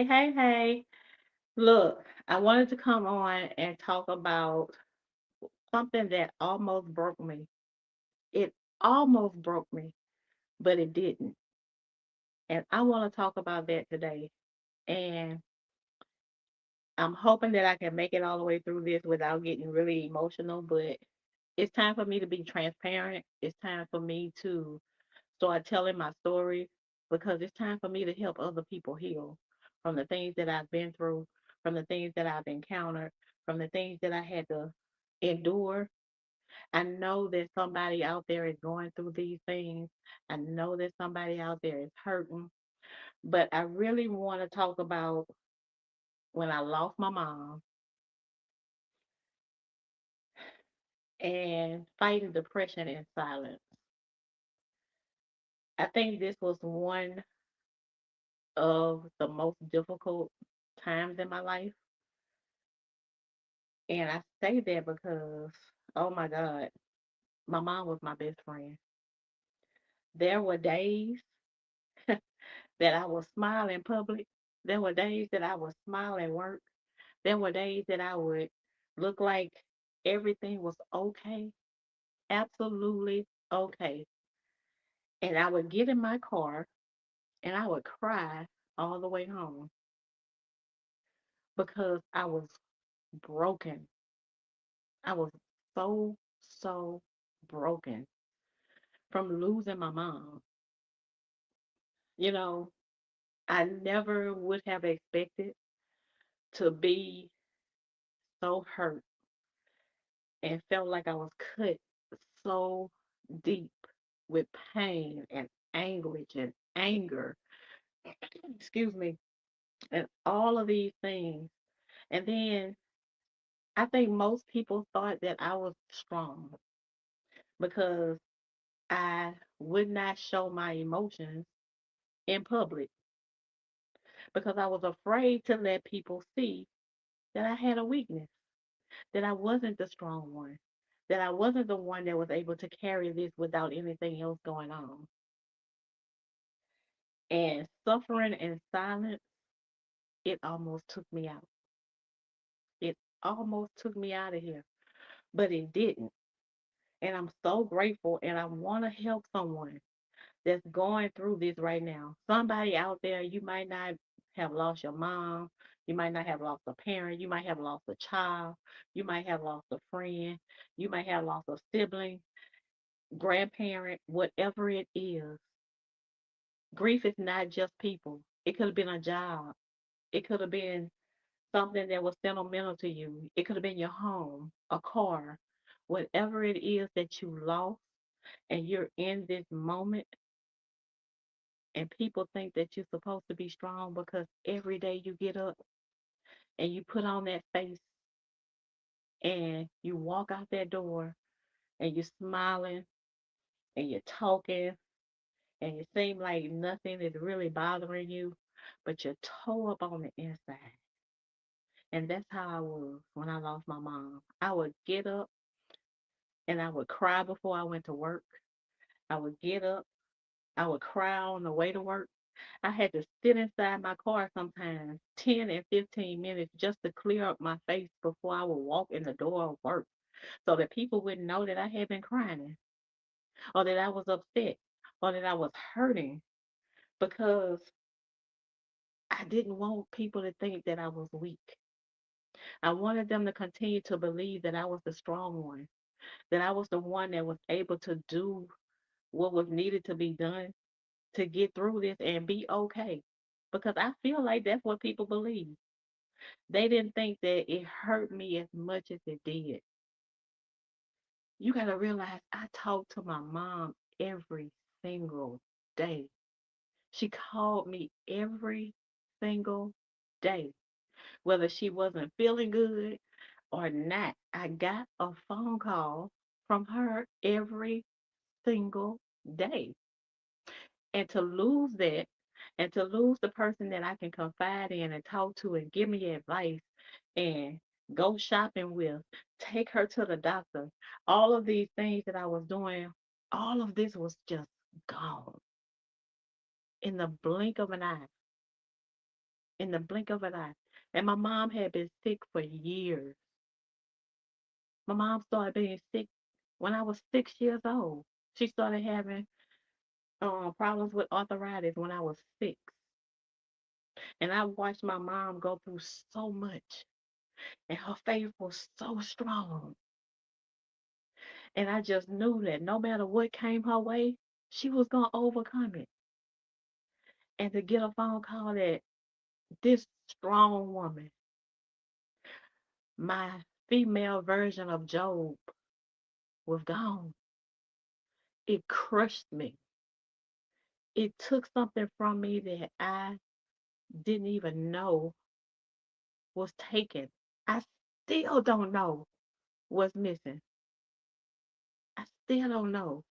Hey. Look, I wanted to come on and talk about something that almost broke me. It almost broke me, but it didn't. And I want to talk about that today. And I'm hoping that I can make it all the way through this without getting really emotional, but it's time for me to be transparent. It's time for me to start telling my story because it's time for me to help other people heal from the things that I've been through, from the things that I've encountered, from the things that I had to endure. I know that somebody out there is going through these things. I know that somebody out there is hurting, but I really want to talk about when I lost my mom and fighting depression in silence. I think this was one of the most difficult times in my life. And I say that because, oh my God, my mom was my best friend. There were days that I would smile in public. There were days that I would smile at work. There were days that I would look like everything was okay, absolutely okay. And I would get in my car and I would cry all the way home because I was broken. I was so broken from losing my mom. You know, I never would have expected to be so hurt and felt like I was cut so deep with pain and anguish and anger, excuse me, and all of these things. And then I think most people thought that I was strong because I would not show my emotions in public because I was afraid to let people see that I had a weakness, that I wasn't the strong one, that I wasn't the one that was able to carry this without anything else going on. And suffering in silence, it almost took me out. It almost took me out of here, but it didn't. And I'm so grateful, and I want to help someone that's going through this right now. Somebody out there, you might not have lost your mom. You might not have lost a parent. You might have lost a child. You might have lost a friend. You might have lost a sibling, grandparent, whatever it is. Grief is not just people. It could have been a job. It could have been something that was sentimental to you. It could have been your home, a car, whatever it is that you lost, and you're in this moment, and people think that you're supposed to be strong because every day you get up and you put on that face and you walk out that door and you're smiling and you're talking and it seems like nothing is really bothering you, but you're toe up on the inside. And that's how I was when I lost my mom. I would get up and I would cry before I went to work. I would get up, I would cry on the way to work. I had to sit inside my car sometimes 10 and 15 minutes just to clear up my face before I would walk in the door of work so that people wouldn't know that I had been crying or that I was upset or that I was hurting because I didn't want people to think that I was weak. I wanted them to continue to believe that I was the strong one, that I was the one that was able to do what was needed to be done to get through this and be okay. Because I feel like that's what people believe. They didn't think that it hurt me as much as it did. You got to realize I talked to my mom every single day. She called me every single day, whether she wasn't feeling good or not. I got a phone call from her every single day. And to lose that, and to lose the person that I can confide in and talk to and give me advice and go shopping with, take her to the doctor, all of these things that I was doing, all of this was just gone in the blink of an eye. in the blink of an eye. And my mom had been sick for years. My mom started being sick when I was 6 years old. She started having problems with arthritis when I was 6. And I watched my mom go through so much, and her faith was so strong. And I just knew that no matter what came her way, she was going to overcome it. And to get a phone call that this strong woman, my female version of Job, was gone, it crushed me. It took something from me that I didn't even know was taken. I still don't know what's missing. I still don't know.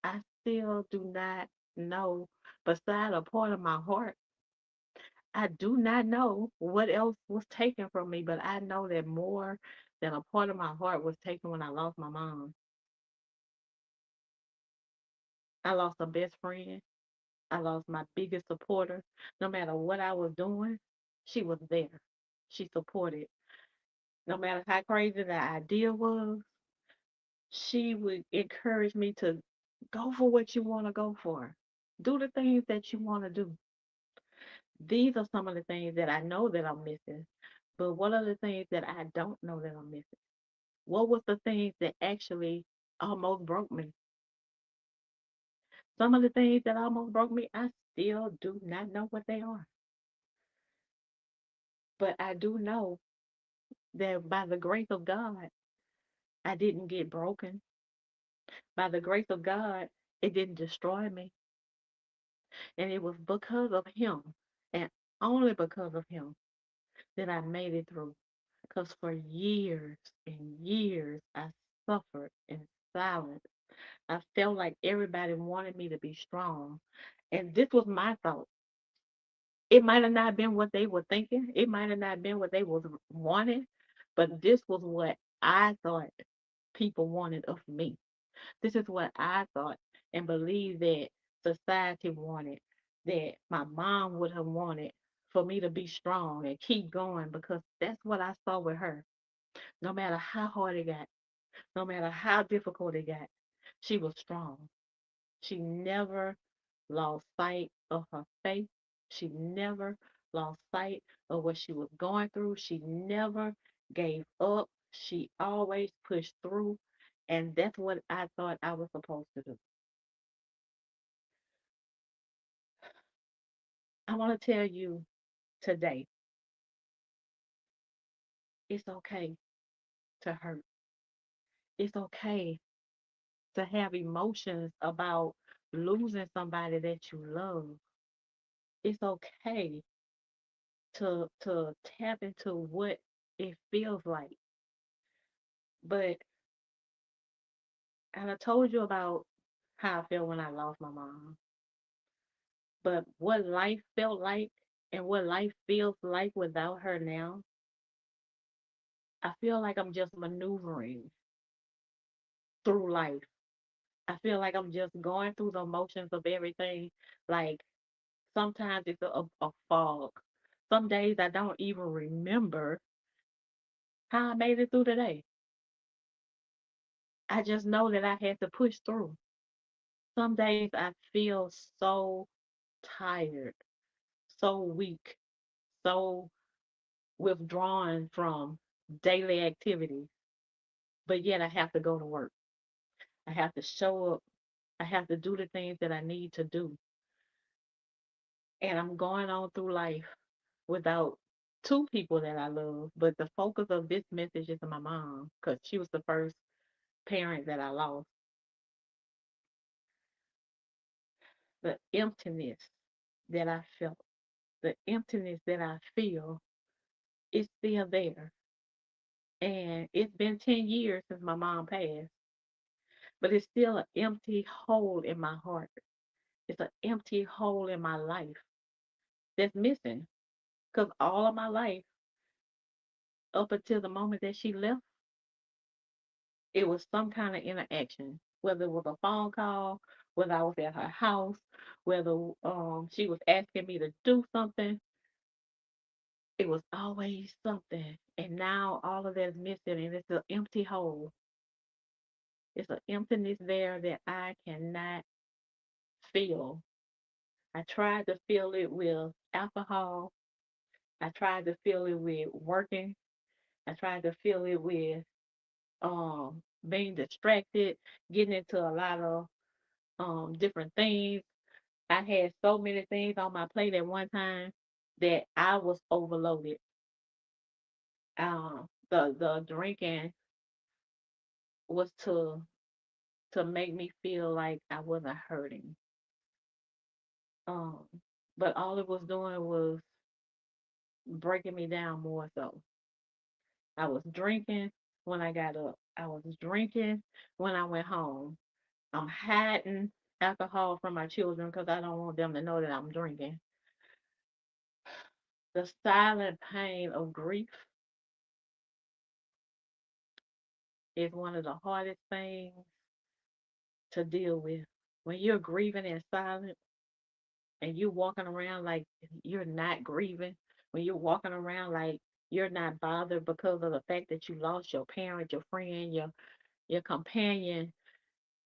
I still do not know. Beside a part of my heart, I do not know what else was taken from me, but I know that more than a part of my heart was taken when I lost my mom. I lost a best friend. I lost my biggest supporter. No matter what I was doing, she was there. She supported. No matter how crazy the idea was, she would encourage me to go for what you want to go for. Do the things that you want to do. These are some of the things that I know that I'm missing. But what are the things that I don't know that I'm missing? What was the things that actually almost broke me? Some of the things that almost broke me, I still do not know what they are. But I do know that by the grace of God, I didn't get broken. By the grace of God, it didn't destroy me. And it was because of Him, and only because of Him, that I made it through. Because for years and years, I suffered in silence. I felt like everybody wanted me to be strong. And this was my thought. It might have not been what they were thinking. It might have not been what they was wanting, but this was what I thought people wanted of me. This is what I thought and believed that society wanted, that my mom would have wanted for me to be strong and keep going because that's what I saw with her. No matter how hard it got, no matter how difficult it got, she was strong. She never lost sight of her faith. She never lost sight of what she was going through. She never gave up. She always pushed through. And that's what I thought I was supposed to do. I want to tell you today, it's okay to hurt. It's okay to have emotions about losing somebody that you love. It's okay to tap into what it feels like. But and I told you about how I felt when I lost my mom. But what life felt like and what life feels like without her now, I feel like I'm just maneuvering through life. I feel like I'm just going through the motions of everything. Like sometimes it's a fog. Some days I don't even remember how I made it through the day. I just know that I had to push through. Some days I feel so tired, so weak, so withdrawn from daily activities, but yet I have to go to work. I have to show up. I have to do the things that I need to do. And I'm going on through life without two people that I love. But the focus of this message is my mom because she was the first parent that I lost. The emptiness that I felt, the emptiness that I feel is still there. And it's been 10 years since my mom passed, but it's still an empty hole in my heart. It's an empty hole in my life that's missing. Because all of my life, up until the moment that she left, it was some kind of interaction, whether it was a phone call, whether I was at her house, whether she was asking me to do something. It was always something. And now all of that is missing and it's an empty hole. It's an emptiness there that I cannot fill. I tried to fill it with alcohol. I tried to fill it with working. I tried to fill it with being distracted, getting into a lot of different things. I had so many things on my plate at one time that I was overloaded. The drinking was to make me feel like I wasn't hurting. Um, but all it was doing was breaking me down more so. I was drinking when I got up. I was drinking when I went home. I'm hiding alcohol from my children because I don't want them to know that I'm drinking. The silent pain of grief is one of the hardest things to deal with. When you're grieving in silence and you're walking around like you're not grieving, when you're walking around like you're not bothered because of the fact that you lost your parent, your friend, your companion,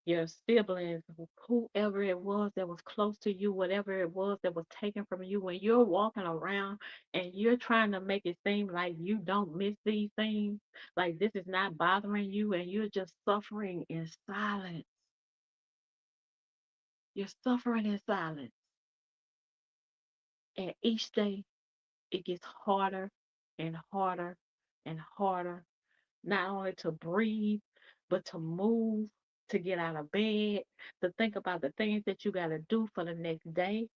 your siblings, whoever it was that was close to you, whatever it was that was taken from you, when you're walking around and you're trying to make it seem like you don't miss these things, like this is not bothering you, and you're just suffering in silence. You're suffering in silence. And each day it gets harder and harder and harder, not only to breathe, but to move, to get out of bed, to think about the things that you got to do for the next day.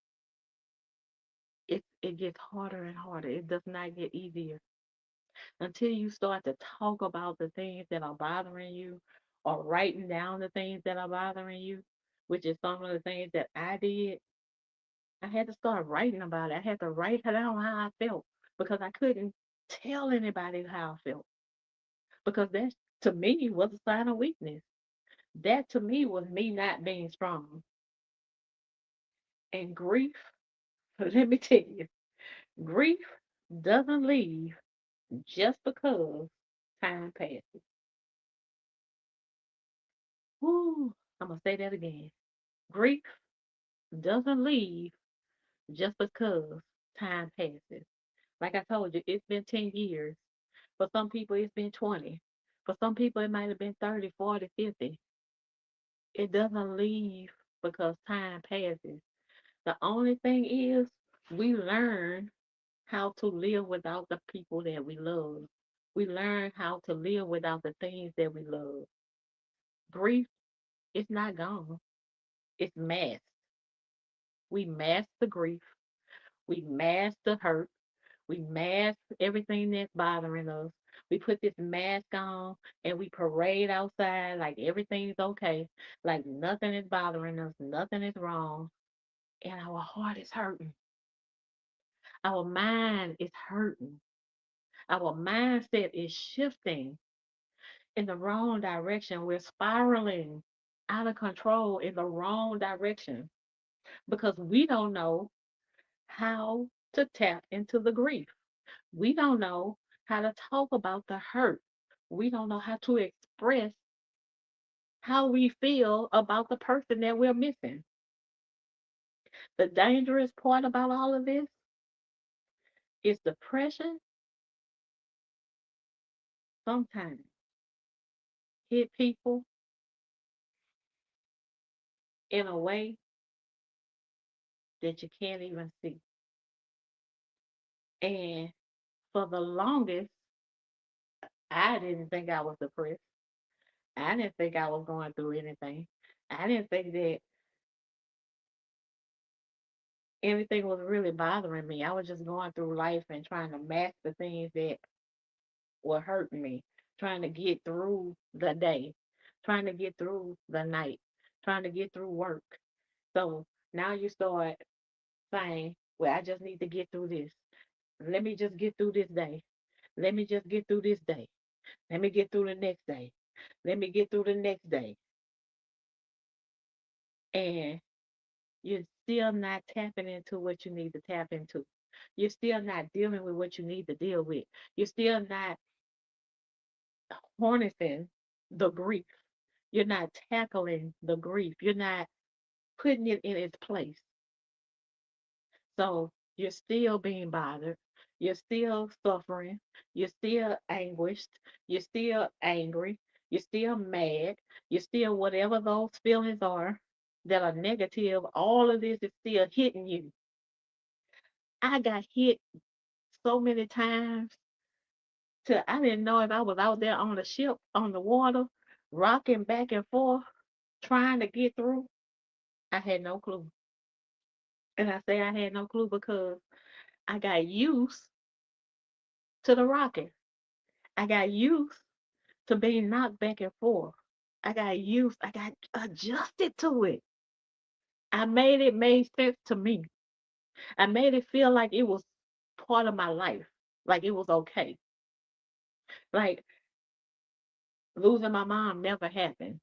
It gets harder and harder. It does not get easier until you start to talk about the things that are bothering you or writing down the things that are bothering you, which is some of the things that I did. I had to start writing about it. I had to write down how I felt because I couldn't tell anybody how I felt because that to me was a sign of weakness. That to me was me not being strong. And grief, let me tell you, grief doesn't leave just because time passes. Woo, I'm going to say that again. Grief doesn't leave just because time passes. Like I told you, it's been 10 years. For some people, it's been 20. For some people, it might have been 30, 40, 50. It doesn't leave because time passes. The only thing is, we learn how to live without the people that we love. We learn how to live without the things that we love. Grief is not gone, it's masked. We mask the grief, we mask the hurt, we mask everything that's bothering us. We put this mask on and we parade outside like everything's okay, like nothing is bothering us, nothing is wrong, and our heart is hurting. Our mind is hurting. Our mindset is shifting in the wrong direction. We're spiraling out of control in the wrong direction because we don't know how to tap into the grief. We don't know how to talk about the hurt. We don't know how to express how we feel about the person that we're missing. The dangerous part about all of this is depression sometimes hit people in a way that you can't even see. And for the longest, I didn't think I was depressed. I didn't think I was going through anything. I didn't think that anything was really bothering me. I was just going through life and trying to mask the things that were hurting me, trying to get through the day, trying to get through the night, trying to get through work. So now you start saying, well, I just need to get through this. Let me just get through this day. Let me just get through this day. Let me get through the next day. Let me get through the next day. And you're still not tapping into what you need to tap into. You're still not dealing with what you need to deal with. You're still not harnessing the grief. You're not tackling the grief. You're not putting it in its place. So you're still being bothered. You're still suffering. You're still anguished. You're still angry. You're still mad. You're still whatever those feelings are that are negative. All of this is still hitting you. I got hit so many times till I didn't know if I was out there on the ship on the water, rocking back and forth, trying to get through. I had no clue. And I say I had no clue because I got used to the rocking. I got used to being knocked back and forth. I got adjusted to it. I made it made sense to me. I made it feel like it was part of my life, like it was okay. Like losing my mom never happened.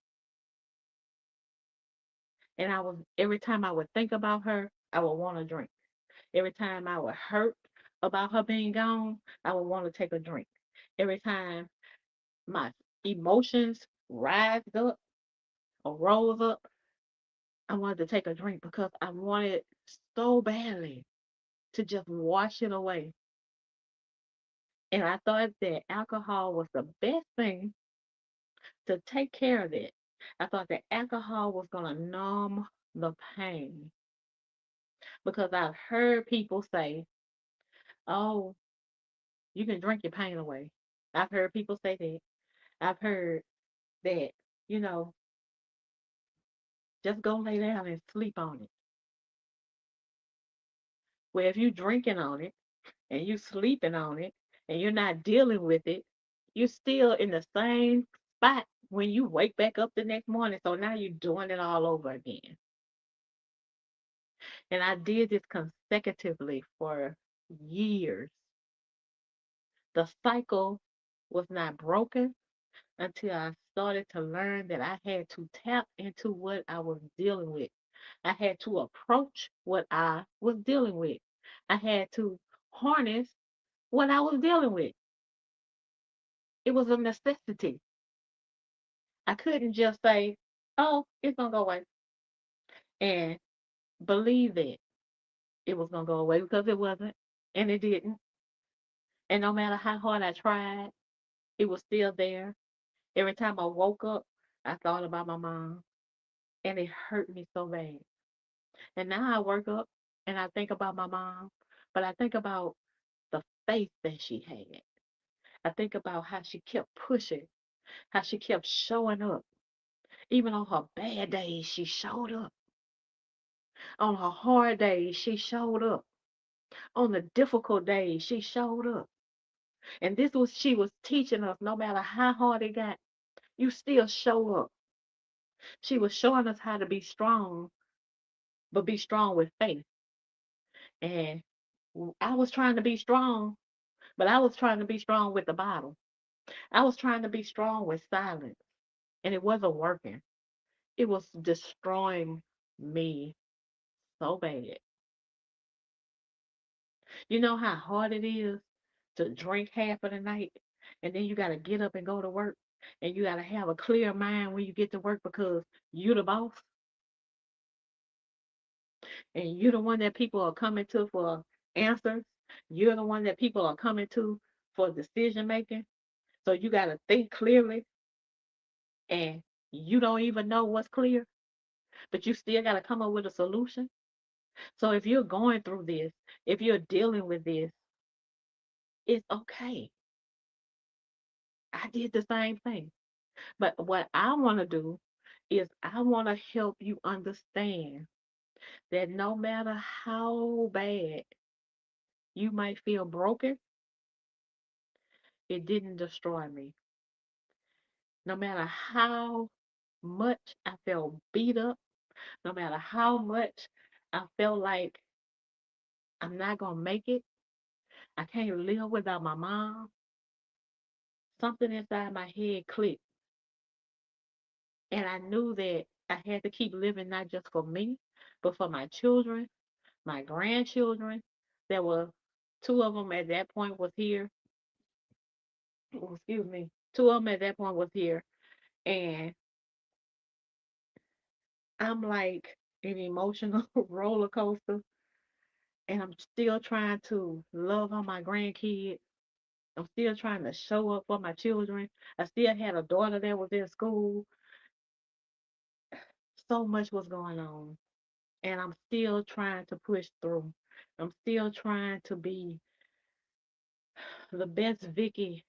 And I was every time I would think about her, I would want to drink. Every time I would hurt about her being gone, I would want to take a drink. Every time my emotions rised up or rose up, I wanted to take a drink because I wanted so badly to just wash it away. And I thought that alcohol was the best thing to take care of it. I thought that alcohol was going to numb the pain because I've heard people say, oh, you can drink your pain away. I've heard people say that. I've heard that, you know, just go lay down and sleep on it. Well, if you drinking on it and you sleeping on it and you're not dealing with it, you're still in the same spot when you wake back up the next morning. So now you're doing it all over again. And I did this consecutively for years. The cycle was not broken until I started to learn that I had to tap into what I was dealing with. I had to approach what I was dealing with. I had to harness what I was dealing with. It was a necessity. I couldn't just say, oh, it's going to go away and believe that it was going to go away because it wasn't and it didn't. And no matter how hard I tried, it was still there. Every time I woke up, I thought about my mom and it hurt me so bad. And now I wake up and I think about my mom, but I think about the faith that she had. I think about how she kept pushing, how she kept showing up. Even on her bad days, she showed up. On her hard days, she showed up. On the difficult days, she showed up. And this was she was teaching us no matter how hard it got, you still show up. She was showing us how to be strong, but be strong with faith. And I was trying to be strong, but I was trying to be strong with the Bible. I was trying to be strong with silence, and it wasn't working. It was destroying me so bad. You know how hard it is to drink half of the night, and then you got to get up and go to work, and you got to have a clear mind when you get to work because you're the boss, and you're the one that people are coming to for answers. You're the one that people are coming to for decision making. So you got to think clearly, and you don't even know what's clear, but you still got to come up with a solution. So if you're going through this, if you're dealing with this, it's okay. I did the same thing. But what I want to do is I want to help you understand that no matter how bad you might feel broken, it didn't destroy me. No matter how much I felt beat up, no matter how much I felt like I'm not going to make it, I can't live without my mom, something inside my head clicked. And I knew that I had to keep living not just for me, but for my children, my grandchildren that were Two of them at that point was here. Oh, excuse me. Two of them at that point was here, and I'm like an emotional roller coaster, and I'm still trying to love on my grandkids. I'm still trying to show up for my children. I still had a daughter that was in school. So much was going on, and I'm still trying to push through. I'm still trying to be the best Vicky,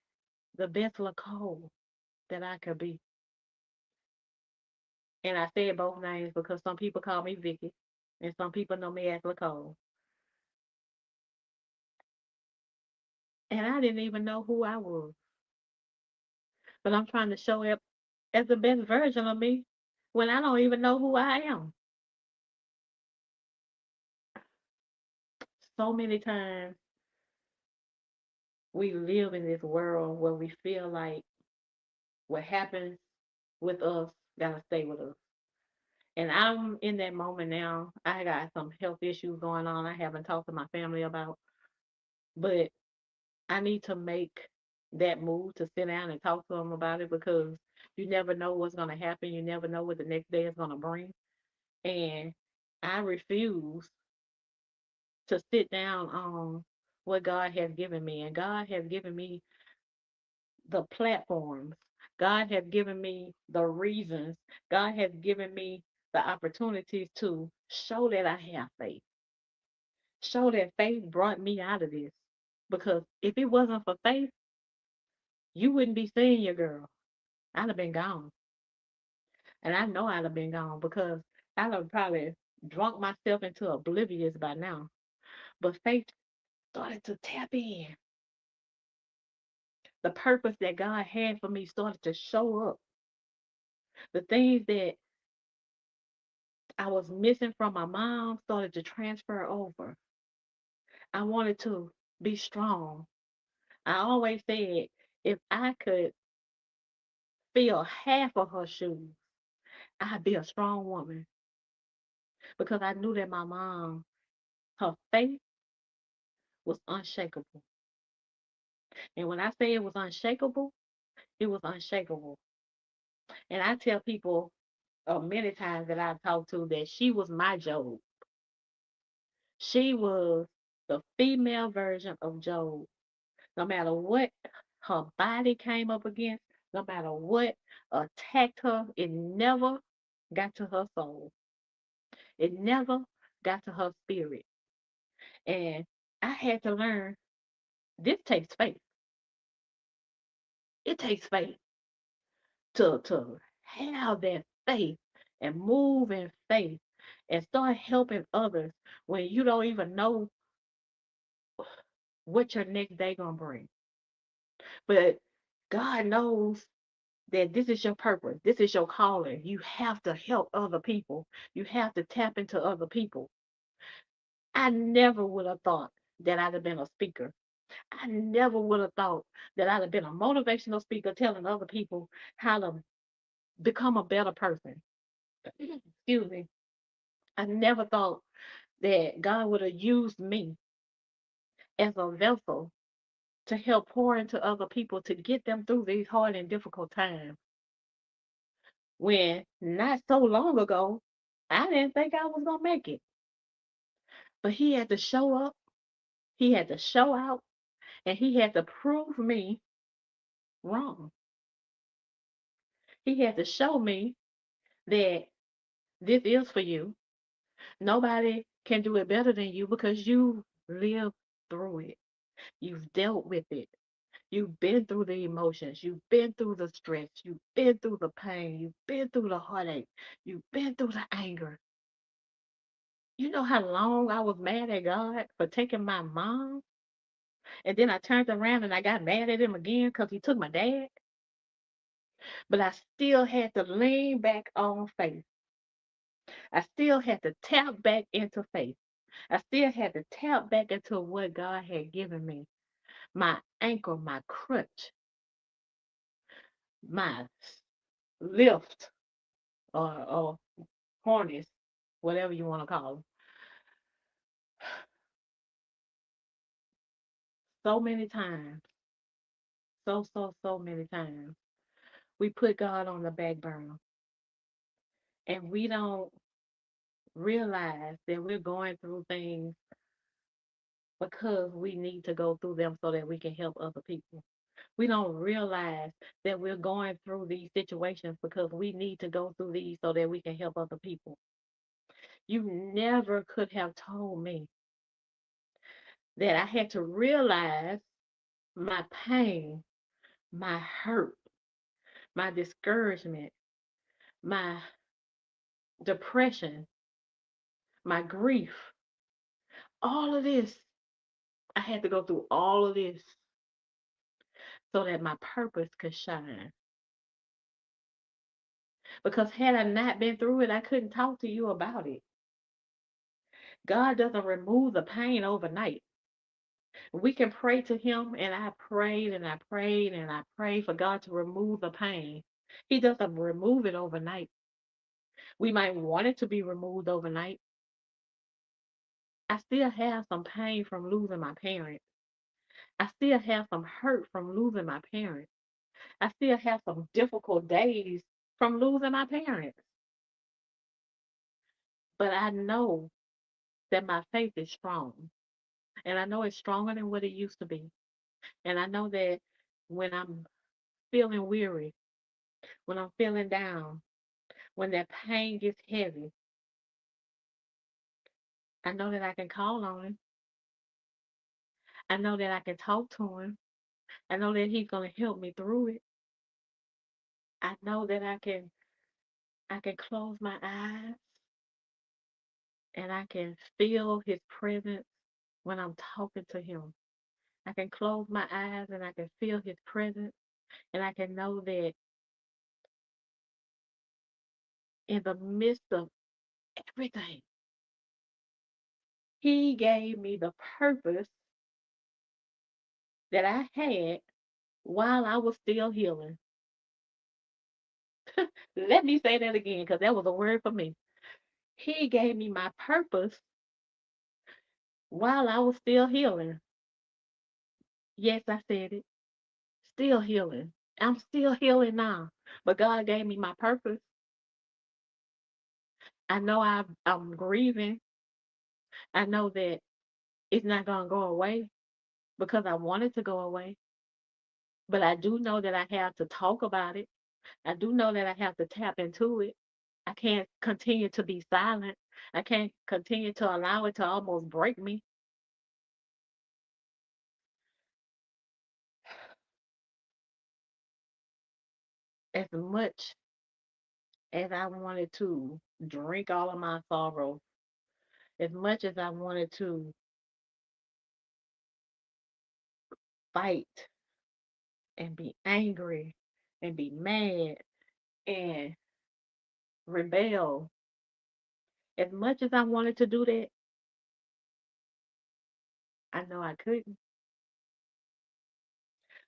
the best Nicole that I could be. And I said both names because some people call me Vicky and some people know me as Nicole. And I didn't even know who I was. But I'm trying to show up as the best version of me when I don't even know who I am. So many times we live in this world where we feel like what happens with us gotta stay with us. And I'm in that moment now. I got some health issues going on I haven't talked to my family about, but I need to make that move to sit down and talk to them about it because you never know what's going to happen. You never know what the next day is going to bring. And I refuse to sit down on what God has given me. And God has given me the platforms. God has given me the reasons. God has given me the opportunities to show that I have faith. Show that faith brought me out of this. Because if it wasn't for faith, you wouldn't be seeing your girl. I'd have been gone. And I know I'd have been gone because I'd have probably drunk myself into oblivious by now. But faith started to tap in. The purpose that God had for me started to show up. The things that I was missing from my mom started to transfer over. I wanted to be strong. I always said if I could fill half of her shoes, I'd be a strong woman because I knew that my mom, her faith was unshakable. And when I say it was unshakable, it was unshakable. And I tell people many times that I've talked to that she was my Job. She was the female version of Job. No matter what her body came up against, no matter what attacked her, it never got to her soul. It never got to her spirit. And I had to learn this takes faith. It takes faith to have that faith and move in faith and start helping others when you don't even know what your next day gonna bring. But God knows that this is your purpose. This is your calling. You have to help other people. You have to tap into other people. I never would have thought that I'd have been a speaker. I never would have thought that I'd have been a motivational speaker telling other people how to become a better person. Excuse me. I never thought that God would have used me as a vessel to help pour into other people to get them through these hard and difficult times. When not so long ago, I didn't think I was going to make it. But He had to show up, He had to show out, and He had to prove me wrong. He had to show me that this is for you. Nobody can do it better than you because you lived through it. You've dealt with it. You've been through the emotions. You've been through the stress. You've been through the pain. You've been through the heartache. You've been through the anger. You know how long I was mad at God for taking my mom? And then I turned around and I got mad at him again because he took my dad. But I still had to lean back on faith. I still had to tap back into faith. I still had to tap back into what God had given me. My anchor, my crutch, my lift, or harness, whatever you want to call them. so many times, so many times, we put God on the back burner and we don't realize that we're going through things because we need to go through them so that we can help other people. We don't realize that we're going through these situations because we need to go through these so that we can help other people. You never could have told me that I had to realize my pain, my hurt, my discouragement, my depression, my grief, all of this. I had to go through all of this so that my purpose could shine. Because had I not been through it, I couldn't talk to you about it. God doesn't remove the pain overnight. We can pray to Him, and I prayed and I prayed and I prayed for God to remove the pain. He doesn't remove it overnight. We might want it to be removed overnight. I still have some pain from losing my parents. I still have some hurt from losing my parents. I still have some difficult days from losing my parents. But I know that my faith is strong. And I know it's stronger than what it used to be. And I know that when I'm feeling weary, when I'm feeling down, when that pain gets heavy, I know that I can call on Him. I know that I can talk to Him. I know that He's going to help me through it. I know that I can close my eyes and I can feel His presence when I'm talking to Him. I can close my eyes and I can feel His presence and I can know that in the midst of everything, He gave me the purpose that I had while I was still healing. Let me say that again because that was a word for me. He gave me my purpose while I was still healing. Yes, I said it. Still healing. I'm still healing now. But God gave me my purpose. I know I'm grieving. I know that it's not going to go away because I want it to go away. But I do know that I have to talk about it. I do know that I have to tap into it. I can't continue to be silent. I can't continue to allow it to almost break me. As much as I wanted to drink all of my sorrow, as much as I wanted to fight and be angry and be mad and rebel, as much as I wanted to do that, I know I couldn't.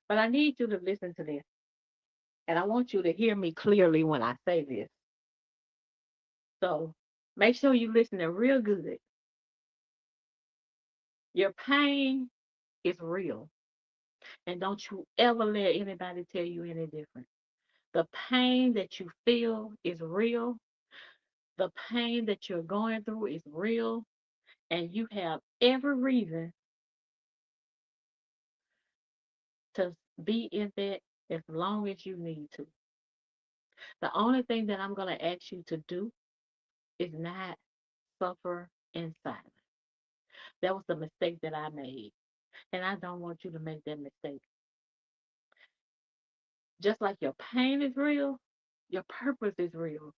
But I need you to listen to this. And I want you to hear me clearly when I say this. So make sure you listen to real good. Your pain is real. And don't you ever let anybody tell you any different. The pain that you feel is real. The pain that you're going through is real. And you have every reason to be in that as long as you need to. The only thing that I'm going to ask you to do is not suffer in silence. That was the mistake that I made. And I don't want you to make that mistake. Just like your pain is real, your purpose is real.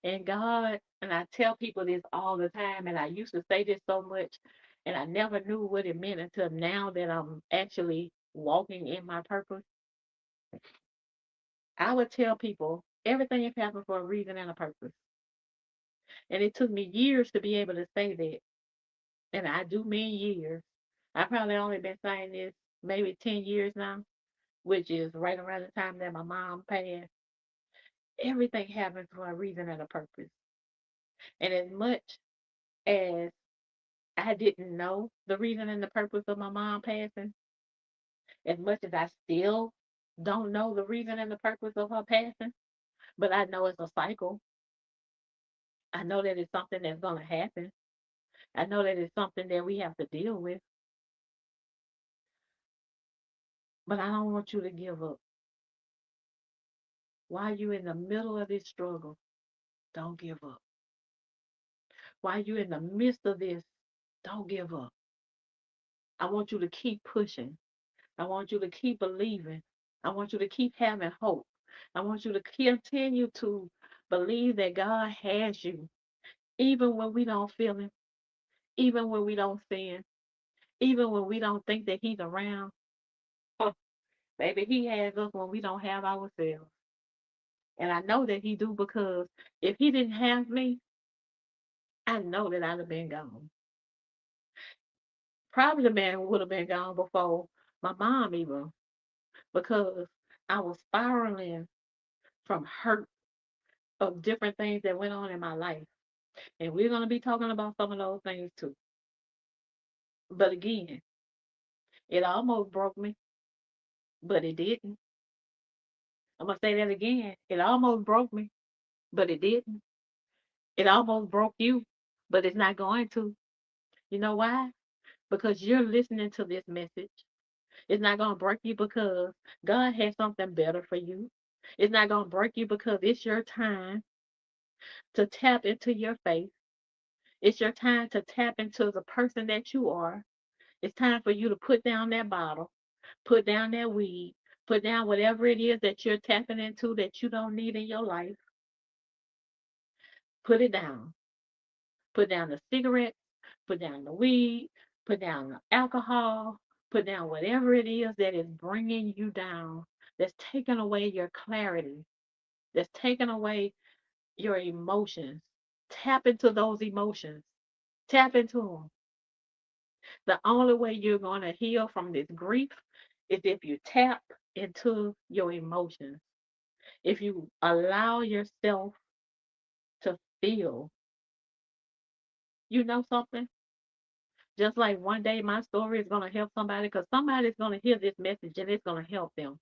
And God, and I tell people this all the time, and I used to say this so much, and I never knew what it meant until now that I'm actually walking in my purpose. I would tell people everything has happened for a reason and a purpose. And it took me years to be able to say that. And I do mean years. I probably only been saying this maybe 10 years now, which is right around the time that my mom passed. Everything happens for a reason and a purpose. And as much as I didn't know the reason and the purpose of my mom passing, As much as I still don't know the reason and the purpose of her passing, but I know it's a cycle. I know that it's something that's going to happen. I know that it's something that we have to deal with, but I don't want you to give up. While you're in the middle of this struggle, don't give up. While you're in the midst of this, don't give up. I want you to keep pushing. I want you to keep believing. I want you to keep having hope. I want you to continue to believe that God has you, even when we don't feel Him, even when we don't see Him, even when we don't think that He's around. Oh, baby, He has us when we don't have ourselves. And I know that He do because if He didn't have me, I know that I'd have been gone. Probably the man would have been gone before my mom even, because I was spiraling from hurt of different things that went on in my life. And we're going to be talking about some of those things too. But again, it almost broke me, but it didn't. I'm going to say that again. It almost broke me, but it didn't. It almost broke you, but it's not going to. You know why? Because you're listening to this message. It's not going to break you because God has something better for you. It's not going to break you because it's your time to tap into your faith. It's your time to tap into the person that you are. It's time for you to put down that bottle, put down that weed, put down whatever it is that you're tapping into that you don't need in your life. Put it down. Put down the cigarettes, put down the weed, put down the alcohol, put down whatever it is that is bringing you down, that's taking away your clarity, that's taking away your emotions. Tap into those emotions. Tap into them. The only way you're going to heal from this grief is if you tap into your emotions. If you allow yourself to feel, you know something? Just like one day my story is going to help somebody because somebody's going to hear this message and it's going to help them.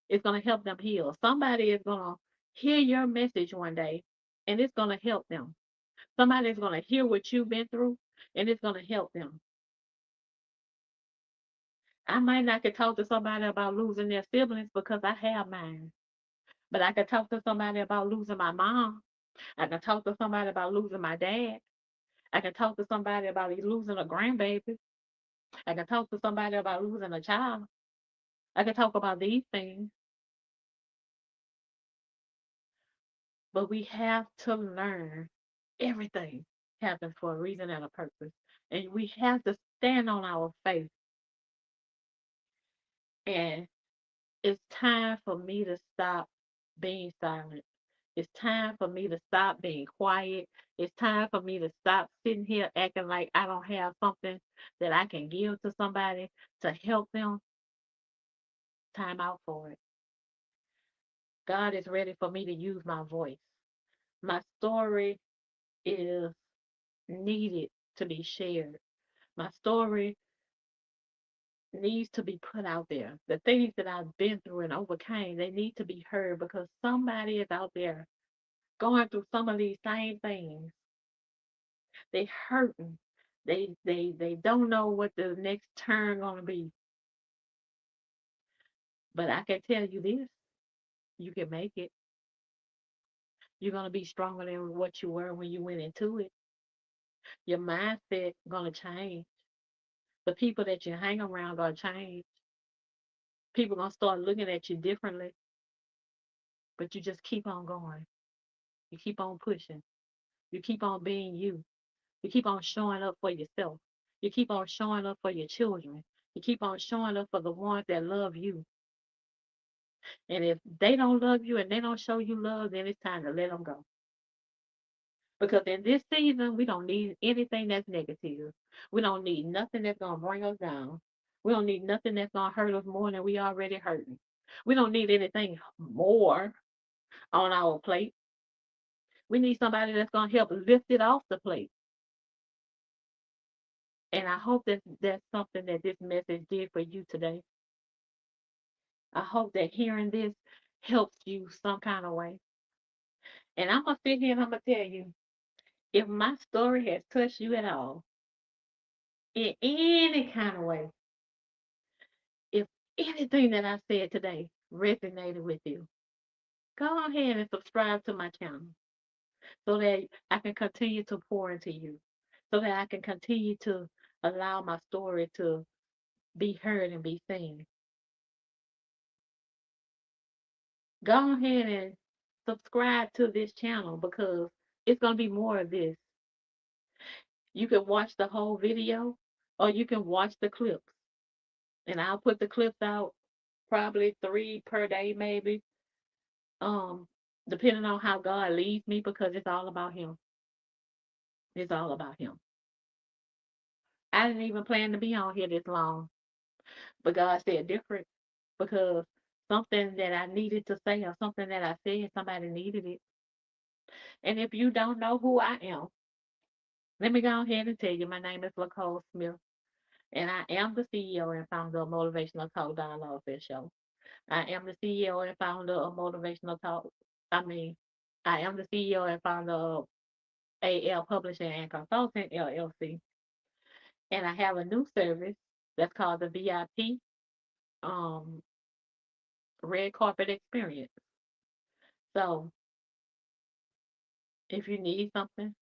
It's going to help them heal. Somebody is going to hear your message one day and it's going to help them. Somebody is going to hear what you've been through and it's going to help them. I might not could talk to somebody about losing their siblings because I have mine. But I could talk to somebody about losing my mom. I can talk to somebody about losing my dad. I can talk to somebody about losing a grandbaby. I can talk to somebody about losing a child. I can talk about these things, but we have to learn everything happens for a reason and a purpose. And we have to stand on our faith. And it's time for me to stop being silent. It's time for me to stop being quiet. It's time for me to stop sitting here acting like I don't have something that I can give to somebody to help them. Time out for it. God is ready for me to use my voice. My story is needed to be shared. My story needs to be put out there. The things that I've been through and overcame, they need to be heard because somebody is out there going through some of these same things. They hurting. They don't know what the next turn gonna be. But I can tell you this, you can make it. You're gonna be stronger than what you were when you went into it. Your mindset gonna change. The people that you hang around gonna change. People gonna start looking at you differently, but you just keep on going. You keep on pushing. You keep on being you. You keep on showing up for yourself. You keep on showing up for your children. You keep on showing up for the ones that love you. And if they don't love you and they don't show you love, then it's time to let them go. Because in this season, we don't need anything that's negative. We don't need nothing that's going to bring us down. We don't need nothing that's going to hurt us more than we already hurting. We don't need anything more on our plate. We need somebody that's going to help lift it off the plate. And I hope that that's something that this message did for you today. I hope that hearing this helps you some kind of way. And I'm going to sit here and I'm going to tell you, if my story has touched you at all, in any kind of way, if anything that I said today resonated with you, go ahead and subscribe to my channel so that I can continue to pour into you, so that I can continue to allow my story to be heard and be seen. Go ahead and subscribe to this channel because it's going to be more of this. You can watch the whole video or you can watch the clips. And I'll put the clips out probably 3 per day, maybe. Um, Depending on how God leads me, because it's all about Him. It's all about Him. I didn't even plan to be on here this long, but God said different because something that I needed to say or something that I said, somebody needed it. And if you don't know who I am, let me go ahead and tell you, my name is Lacole Smith, and I am the CEO and founder of Motivational Talk Dialogue Fish Show. I am the CEO and founder of Motivational Talk. I mean, I am the CEO and founder of AL Publishing and Consulting LLC, and I have a new service that's called the VIP um, Red Carpet Experience. So, if you need something,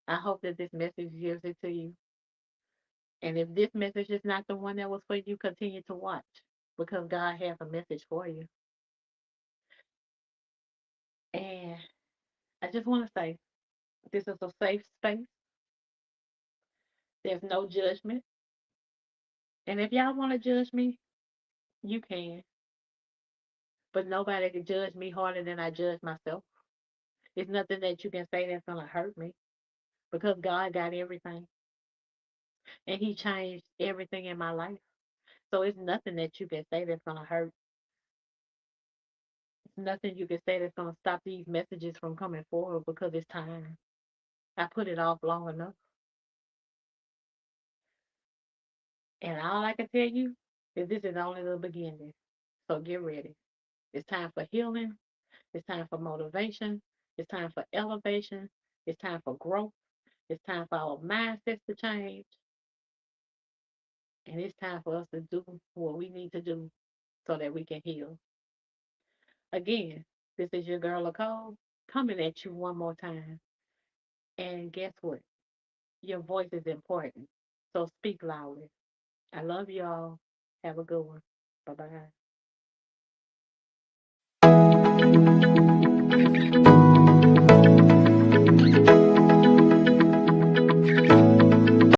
I hope that this message gives it to you. And if this message is not the one that was for you, continue to watch because God has a message for you. And I just want to say this is a safe space. There's no judgment. And if y'all want to judge me, you can. But nobody can judge me harder than I judge myself. It's nothing that you can say that's going to hurt me because God got everything. And He changed everything in my life. So it's nothing that you can say that's going to hurt. It's nothing you can say that's going to stop these messages from coming forward because it's time. I put it off long enough. And all I can tell you is this is only the beginning. So get ready. It's time for healing. It's time for motivation. It's time for elevation. It's time for growth. It's time for our mindsets to change. And it's time for us to do what we need to do so that we can heal. Again, this is your girl, Nicole, coming at you one more time. And guess what? Your voice is important. So speak loudly. I love y'all. Have a good one. Bye bye.